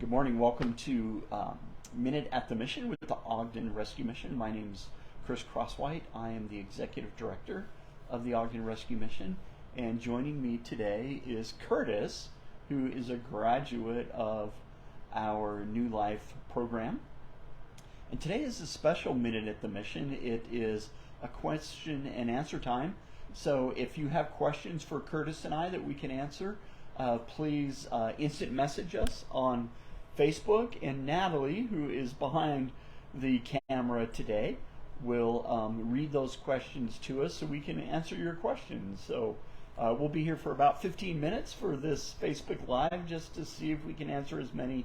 Good morning. Welcome to Minute at the Mission with the Ogden Rescue Mission. My name is Chris Crosswhite. I am the Executive Director of the Ogden Rescue Mission. And joining me today is Curtis, who is a graduate of our New Life program. And today is a special Minute at the Mission. It is a question and answer time. So if you have questions for Curtis and I that we can answer, please instant message us on Facebook, and Natalie, who is behind the camera today, will read those questions to us so we can answer your questions. So we'll be here for about 15 minutes for this Facebook Live just to see if we can answer as many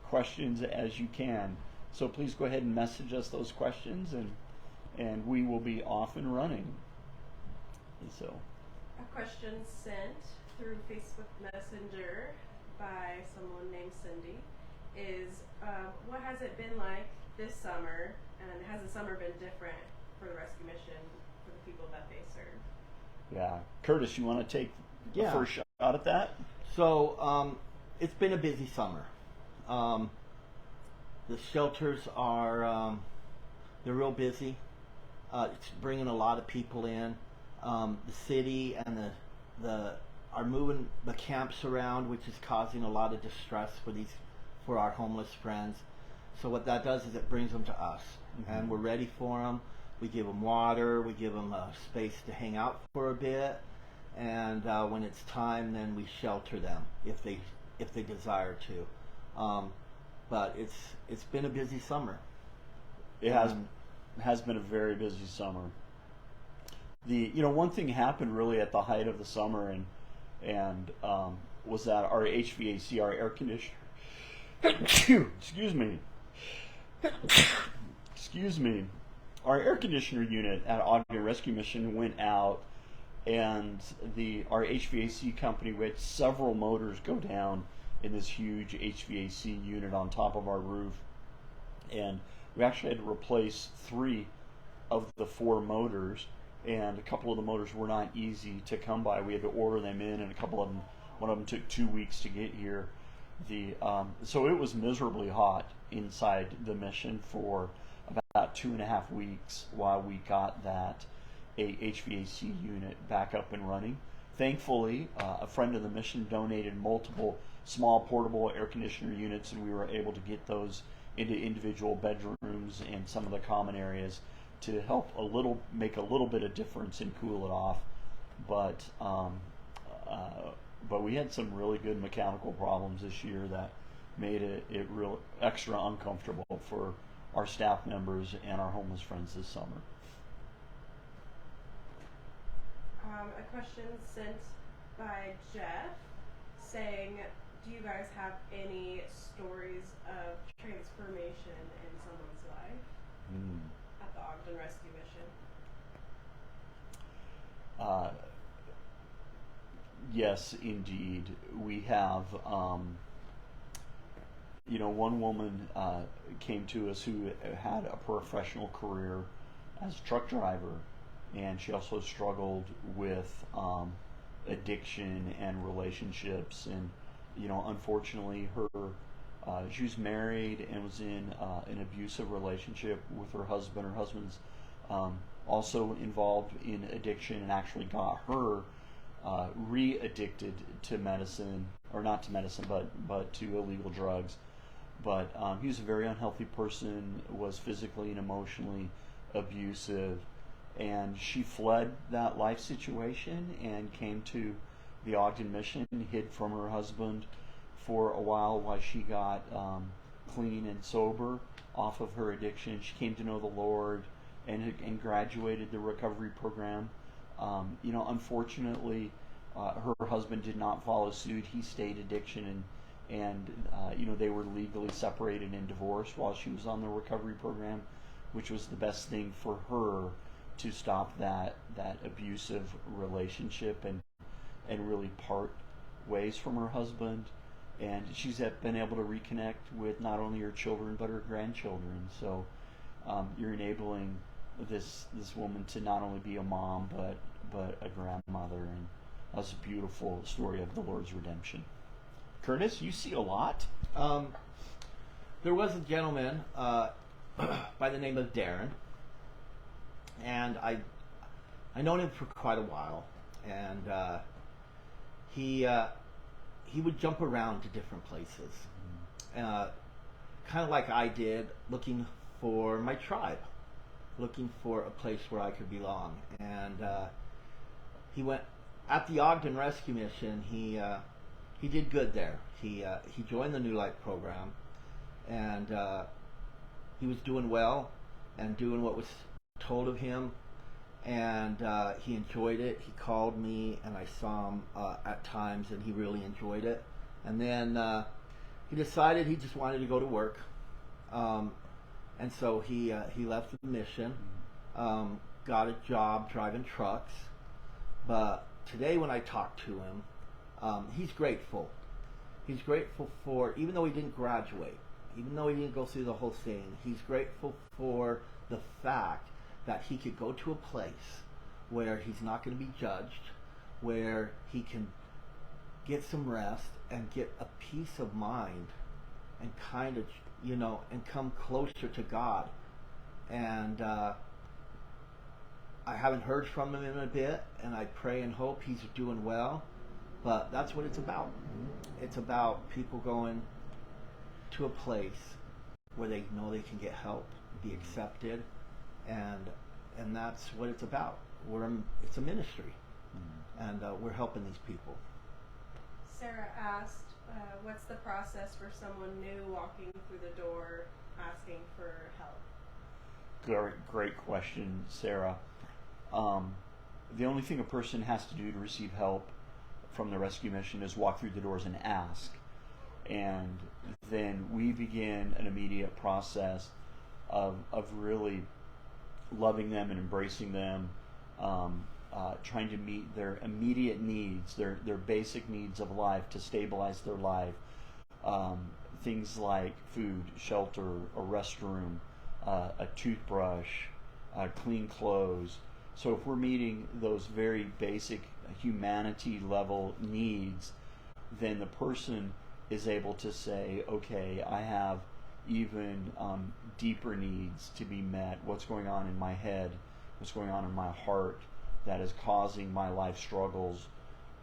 questions as you can. So please go ahead and message us those questions, and we will be off and running. So, a question sent through Facebook Messenger by someone named Cindy is, what has it been like this summer, and has the summer been different for the rescue mission for the people that they serve? Yeah. Curtis, you want to take the first shot at that? So it's been a busy summer. The shelters are they're real busy. It's bringing a lot of people in. The city and the are moving the camps around, which is causing a lot of distress for our homeless friends. So what that does is it brings them to us, and we're ready for them. We give them water, we give them a space to hang out for a bit, and when it's time, then we shelter them if they desire to. But it's been a busy summer. It has been a very busy summer. One thing happened really at the height of the summer and was that our HVAC, our air conditioner, our air conditioner unit at Ogden Rescue Mission went out, and our HVAC company, we had several motors go down in this huge HVAC unit on top of our roof, and we actually had to replace 3 of the 4 motors. And a couple of the motors were not easy to come by. We had to order them in, and one of them took 2 weeks to get here. So it was miserably hot inside the mission for about 2.5 weeks while we got that HVAC unit back up and running. Thankfully, a friend of the mission donated multiple small portable air conditioner units, and we were able to get those into individual bedrooms and some of the common areas to help make a little bit of difference and cool it off, but we had some really good mechanical problems this year that made it real extra uncomfortable for our staff members and our homeless friends this summer. A question sent by Jeff saying, do you guys have any stories of transformation in someone's life? At the Ogden Rescue Mission? Yes, indeed. We have, one woman came to us who had a professional career as a truck driver, and she also struggled with addiction and relationships, and, unfortunately she was married and was in an abusive relationship with her husband. Her husband's also involved in addiction and actually got her re-addicted to medicine, or not to medicine, but to illegal drugs. But he was a very unhealthy person, was physically and emotionally abusive, and she fled that life situation and came to the Ogden Mission, hid from her husband for a while she got clean and sober off of her addiction. She came to know the Lord and graduated the recovery program. Unfortunately, her husband did not follow suit. He stayed addiction, and they were legally separated and divorced while she was on the recovery program, which was the best thing for her to stop that abusive relationship and really part ways from her husband. And she's been able to reconnect with not only her children but her grandchildren. So you're enabling this woman to not only be a mom but a grandmother, and that's a beautiful story of the Lord's redemption. Curtis, you see a lot. there was a gentleman by the name of Darren, and I known him for quite a while, and he would jump around to different places, kind of like I did, looking for my tribe, looking for a place where I could belong. And he went at the Ogden Rescue Mission. He did good there. He joined the New Life program, and he was doing well and doing what was told of him. And he enjoyed it. He called me, and I saw him at times, and he really enjoyed it. And then he decided he just wanted to go to work, and so he left the mission, got a job driving trucks. But today, when I talked to him, he's grateful. He's grateful for, even though he didn't graduate, even though he didn't go through the whole thing, he's grateful for the fact that he could go to a place where he's not going to be judged, where he can get some rest and get a peace of mind and kind of, and come closer to God. And I haven't heard from him in a bit, and I pray and hope he's doing well. But that's what it's about. It's about people going to a place where they know they can get help, be accepted, and that's what it's about. It's a ministry, and we're helping these people. Sarah asked, what's the process for someone new walking through the door asking for help? Great question, Sarah. The only thing a person has to do to receive help from the rescue mission is walk through the doors and ask. And then we begin an immediate process of really loving them and embracing them, trying to meet their immediate needs, their basic needs of life to stabilize their life. Things like food, shelter, a restroom, a toothbrush, clean clothes. So if we're meeting those very basic humanity level needs, then the person is able to say, okay, I have even deeper needs to be met. What's going on in my head? What's going on in my heart that is causing my life struggles?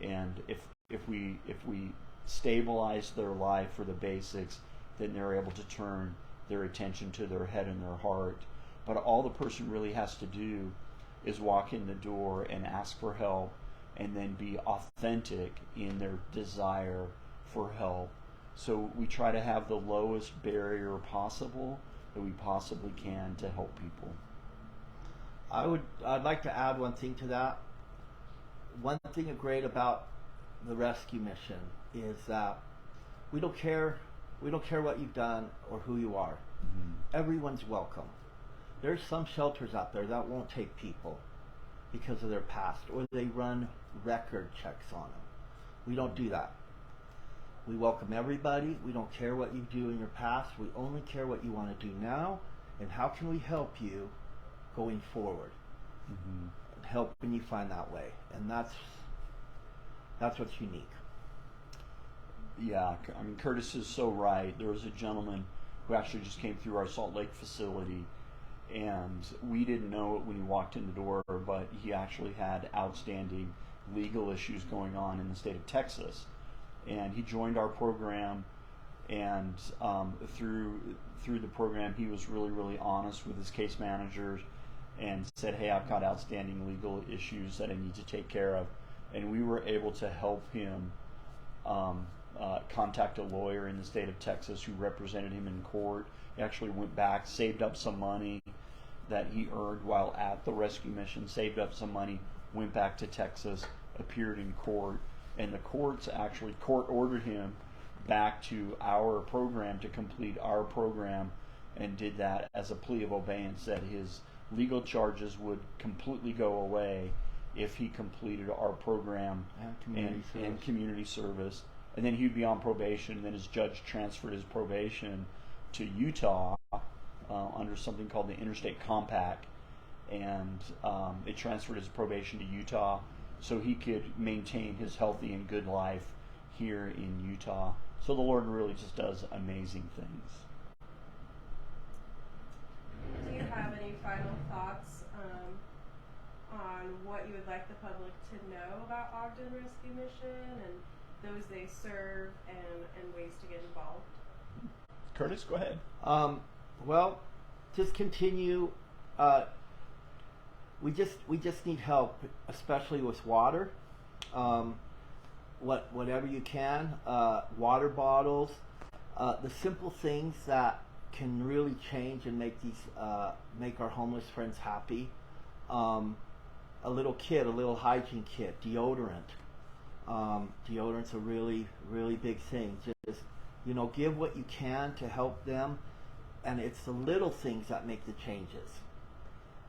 And if we stabilize their life for the basics, then they're able to turn their attention to their head and their heart. But all the person really has to do is walk in the door and ask for help, and then be authentic in their desire for help. So we try to have the lowest barrier possible that we possibly can to help people. I'd like to add one thing to that. One thing great about the rescue mission is that we don't care what you've done or who you are. Mm-hmm. Everyone's welcome. There's some shelters out there that won't take people because of their past, or they run record checks on them. We don't do that. We welcome everybody. We don't care what you do in your past. We only care what you want to do now, and how can we help you going forward, Mm-hmm. and helping you find that way. And that's what's unique. Yeah, I mean, Curtis is so right. There was a gentleman who actually just came through our Salt Lake facility, and we didn't know it when he walked in the door, but he actually had outstanding legal issues going on in the state of Texas. And he joined our program, and through the program, he was really, really honest with his case managers and said, hey, I've got outstanding legal issues that I need to take care of. And we were able to help him contact a lawyer in the state of Texas who represented him in court. He actually went back, saved up some money that he earned while at the rescue mission, saved up some money, went back to Texas, appeared in court, and the court ordered him back to our program to complete our program, and did that as a plea of obeyance that his legal charges would completely go away if he completed our program and community service. And then he'd be on probation, and then his judge transferred his probation to Utah under something called the Interstate Compact, and it transferred his probation to Utah so he could maintain his healthy and good life here in Utah. So the Lord really just does amazing things. have any final thoughts on what you would like the public to know about Ogden Rescue Mission and those they serve and ways to get involved? Curtis, go ahead. Well, just continue. We just need help, especially with water. Whatever you can, water bottles, the simple things that can really change and make our homeless friends happy. A little kit, a little hygiene kit, deodorant. Deodorant's a really, really big thing. Just, give what you can to help them, and it's the little things that make the changes.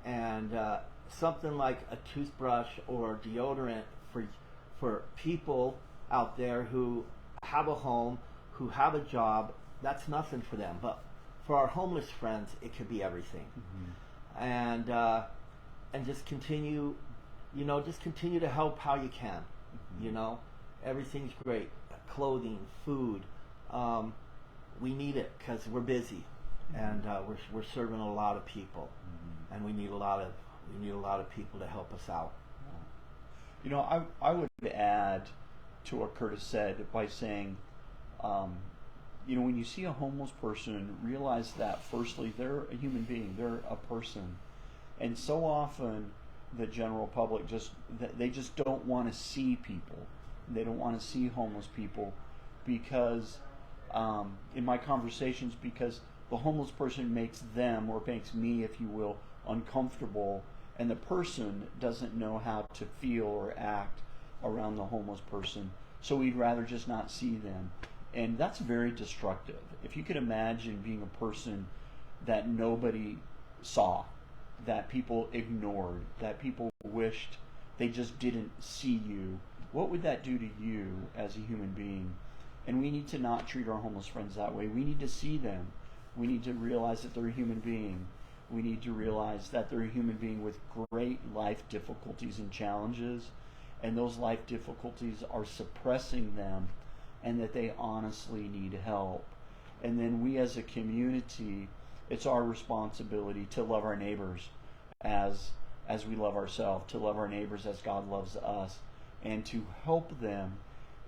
And something like a toothbrush or deodorant for people out there who have a home, who have a job, that's nothing for them. But for our homeless friends, it could be everything. Mm-hmm. And just continue, just continue to help how you can. Mm-hmm. Everything's great. Clothing, food. We need it because we're busy, and we're serving a lot of people, and we need a lot of people to help us out. I would add to what Curtis said by saying, when you see a homeless person, realize that firstly they're a human being, they're a person, and so often the general public they just don't want to see people. They don't want to see homeless people because in my conversations, because the homeless person makes them, or makes me, if you will, uncomfortable, and the person doesn't know how to feel or act around the homeless person, so we'd rather just not see them. And that's very destructive. If you could imagine being a person that nobody saw, that people ignored, that people wished they just didn't see you, what would that do to you as a human being? And we need to not treat our homeless friends that way. We need to see them. We need to realize that they're a human being. We need to realize that they're a human being with great life difficulties and challenges, and those life difficulties are suppressing them, and that they honestly need help. And then we as a community, it's our responsibility to love our neighbors as we love ourselves, to love our neighbors as God loves us, and to help them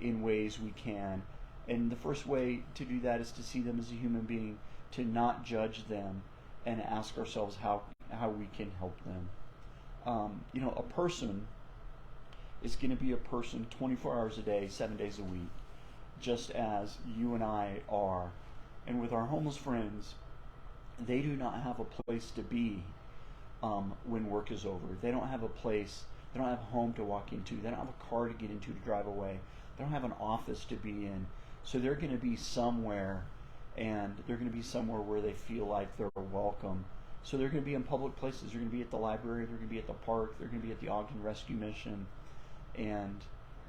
in ways we can. And the first way to do that is to see them as a human being, to not judge them, and ask ourselves how we can help them. A person is going to be a person 24 hours a day, 7 days a week, just as you and I are. And with our homeless friends, they do not have a place to be when work is over. They don't have a place, they don't have a home to walk into, they don't have a car to get into to drive away, they don't have an office to be in. So they're going to be somewhere, and they're going to be somewhere where they feel like they're welcome. So they're going to be in public places. They're going to be at the library, they're going to be at the park, they're going to be at the Ogden Rescue Mission. And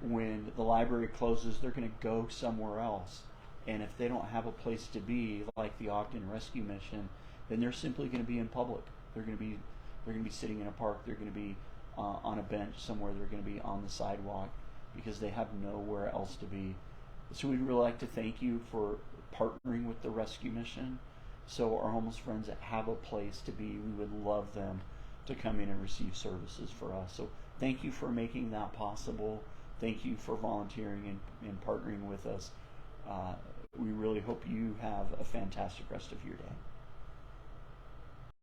when the library closes, they're going to go somewhere else. And if they don't have a place to be, like the Ogden Rescue Mission, then they're simply going to be in public. They're going to be sitting in a park. They're going to be on a bench somewhere. They're going to be on the sidewalk because they have nowhere else to be. So we'd really like to thank you for partnering with the rescue mission, so our homeless friends that have a place to be, we would love them to come in and receive services for us. So thank you for making that possible. Thank you for volunteering and partnering with us. We really hope you have a fantastic rest of your day.